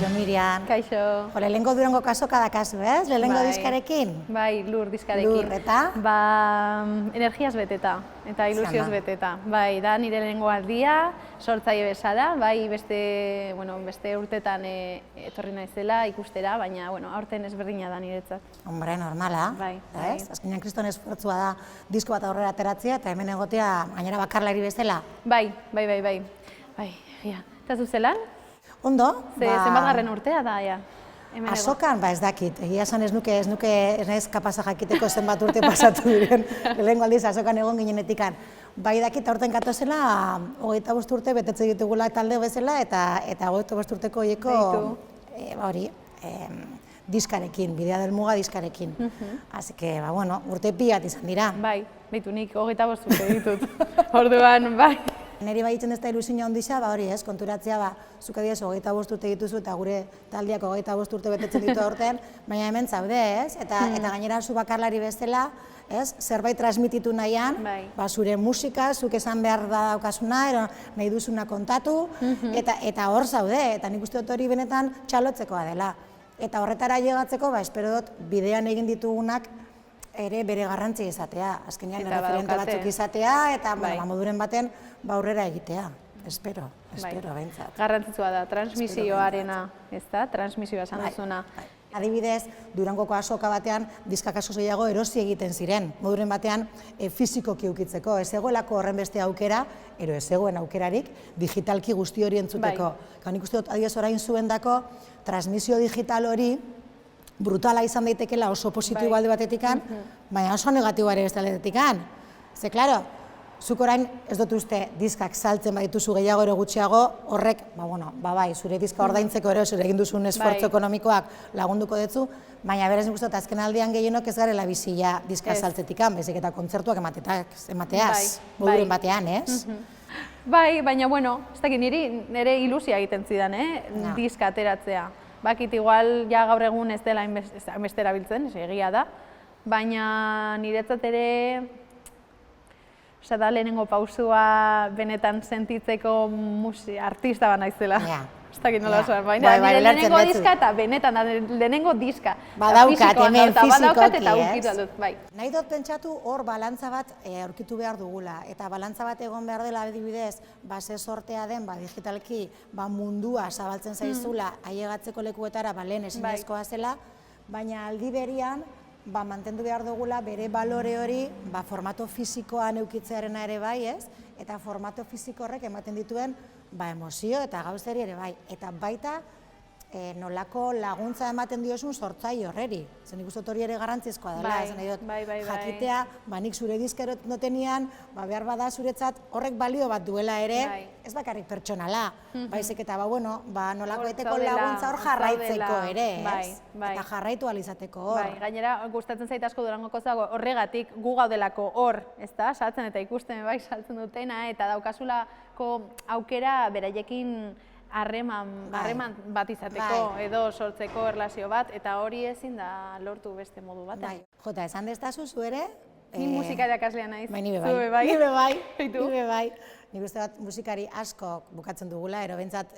Kaixo Miriam. Kaixo. Lehenengo Durango kasoka da kasu, ez? Lehenengo diskarekin? Bai, lur diskarekin. Lur, eta? Energiaz beteta, eta ilusioz beteta. Bai, da nire lehenengo aldia, sortzaile bezala, bai, beste urtetan etorri naizela ikustera, baina, aurten ezberdina da niretzat. Hombre, normala, ez? Azkenean kriston esfortzua da disko bat aurrera ateratzea, eta hemen egotea gainera bakarlari bezala. Bai, eta zuzelan? Ondo. Zenbatgarren urtea da, ja. Azokan, ez dakit, egia esan ez naiz kapaza jakiteko zenbat urte pasatu diren, lehenengo aldiz azokan egon ginenetikan. Bai dakit, aurten gatozela, 25 urte betetze ditugula talde bezala, eta 25 urteko horieko, diskarekin, Bidea del Muga diskarekin. Así que, urte pilat izan dira. Bai, beitu nik 25 urte ditut, orduan, bai. Neri baitzen ez da ilusioa ondisa, hori ez, konturatzea, zuk adibidez 25 urte dituzu eta gure taldeak 25 urte betetzen ditu aurten, baina hemen zaude, ez? Eta gainera zu bakarlari bezala, ez? Zerbait transmititu nahian, zure musika, zuk esan behar da daukasuna, nahi duzuna kontatu, eta hor zaude, eta nik uste dut hori benetan txalotzekoa dela. Eta horretara llegatzeko, espero dut bidean egin ditugunak ere bere garrantzi izatea, azkenean referente batzuk izatea, eta moduren baten aurrera egitea, espero behintzat. Garrantzitsua da, transmisioarena, ez da, transmisioa esan duzuna. Adibidez, Durangoko azoka batean, diskak asko gehiago erosi egiten ziren, moduren batean fisikoki ukitzeko, ez egoelako horren beste aukera, ez egoen aukerarik, digitalki guzti hori entzuteko. Nik uste dut, adibidez orain zuendako, transmisio digital hori, brutala izan daitekela oso positibo alde batetikan, baina oso negatibo ere beste aldetikan. Ze, klaro, zuk orain ez dut uste diskak saltzen badituzu gehiago ero gutxiago, horrek, zure diska ordaintzeko ere, zure egin duzun esfortzo ekonomikoak lagunduko dutzu, baina berez nik uste dut azken aldian gehienok ez garela bizila diska saltzetikan, bezik eta kontzertuak emateaz, moduren batean, ez? Bai, baina, ez dakit nire ilusia egiten zidan, diska ateratzea. Bakit, igual, gaur egun ez dela beste erabiltzen, egia da, baina niretzat ere, da lehenengo pausua benetan sentitzeko artista ba naizela. Ez dakit nola zoan, baina nire lehenengo diska eta benetan, lehenengo diska. Badaukat, hemen fizikoki, eta ukitu aldut, bai. Nahi dut pentsatu hor balantza bat aurkitu behar dugula, eta balantza bat egon behar dela adibidez, ze sortea den, digitalki mundua zabaltzen zaizula, ailegatzeko lekuetara lehen ezinezkoa zela, baina aldi berian, mantendu behar dugula bere balore hori formato fizikoan eukitzearena ere bai, ez? Eta formato fiziko horrek ematen dituen emozio eta gauzeri ere bai. Eta baita nolako laguntza ematen diozun sortzaile horreri. Zer nik uste hori ere garrantzizkoa dela, esan nahi dut, jakitea, nik zure diskero notenian, behar bada zuretzat horrek balio bat duela ere, ez bakarrik pertsonala, baizik eta nolako eteko laguntza hor jarraitzeko ere, ez? Eta jarraitu alizateko hor. Gainera, gustatzen zait asko Durangoko zago horregatik gu gaudelako hor, ez da, saltzen eta ikusten saltzen dutena, eta daukasulako aukera beraiekin harreman bat izateko, edo sortzeko erlazio bat, eta hori ezin da lortu beste modu batean. Jota, esan destazu zu ere? Ni musika irakaslea naiz. Ni be bai. Nik uste bat musikari asko bukatzen dugula, ero bentsat,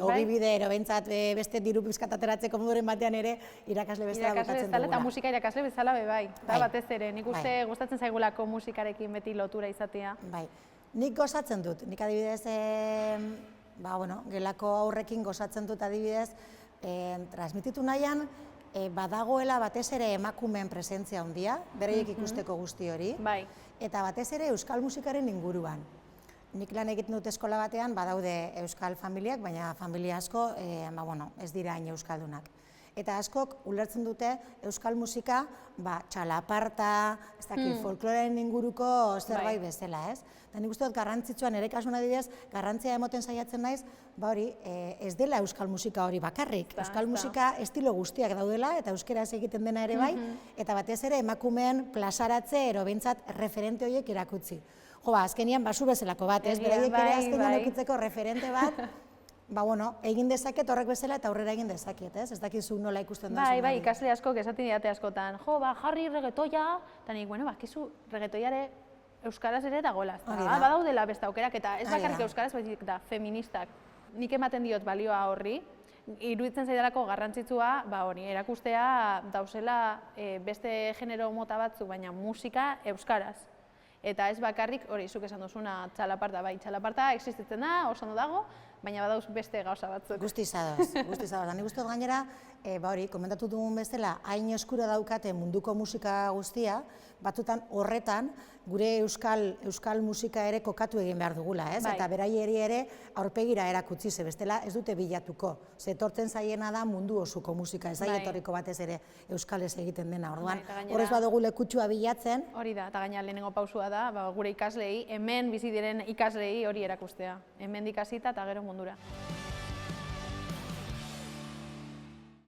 ogibide, ero bentsat beste diru pizkat ateratzeko moduren batean ere irakasle bezala bukatzen dugula. Eta musika irakasle bezala be bai, batez ere, nik uste gustatzen zaigulako musikarekin beti lotura izatea. Bai, nik gozatzen dut, nik adibidez, gelako aurrekin gozatzen dut adibidez, transmititu nahian, badagoela batez ere emakumeen presentzia handia, bereiek ikusteko guzti hori, eta batez ere euskal musikaren inguruan. Nik lan egiten dut eskola batean, badaude euskal familiak, baina familia asko ez dira hain euskaldunak. Eta askok ulertzen dute euskal musika txalaparta, folklorearen inguruko zerbait bezala, ez? Eta nik uste dut garrantzitsuan, ere kasuan adibidez, garrantzia emoten saiatzen naiz, ez dela euskal musika hori bakarrik. Euskal musika estilo guztiak daudela, eta euskeraz egiten dena ere bai, eta batez ere emakumeen plazaratze ero behintzat referente horiek erakutsi. Azkenian basu bezalako bat, ez? Beraiek ere azkenian eukitzeko referente bat, egin dezaket horrek bezala eta aurrera egin dezaket, ez? Ez dakizu nola ikusten duzu. Bai, ikasle askok esaten didate askotan, jarri reggaetoia, eta nik, bakizu reggaetoiare euskaraz ere dagoela. Badaudela beste aukerak, eta ez bakarrik euskaraz, baizik da feministak. Nik ematen diot balioa horri, iruditzen zaidalako garrantzitsua, hori, erakustea dauzela beste genero mota batzuk, baina musika euskaraz. Eta ez bakarrik, hori, zuk esan duzuna txalaparta, bai, txalaparta existitzen da, oso ondo dago, baina badauz beste gauza batzuk. Guztiz adoz. Nik uste dut gainera, hori, komentatu dugun bezala, hain eskura daukate munduko musika guztia, batzutan horretan, gure euskal musika ere kokatu egin behar dugula, ez? Eta beraieri ere aurpegira erakutsi, ze bestela ez dute bilatuko. Ze etortzen zaiena da mundu osuko musika, ez da etorriko batez ere euskalez egiten dena. Orduan, horrez badugu lekutsua bilatzen. Hori da, eta gaina lehenengo pausua da, gure ikaslei, hemen bizi diren ikaslei hori erakustea. Hemen ikasita eta gero mundura.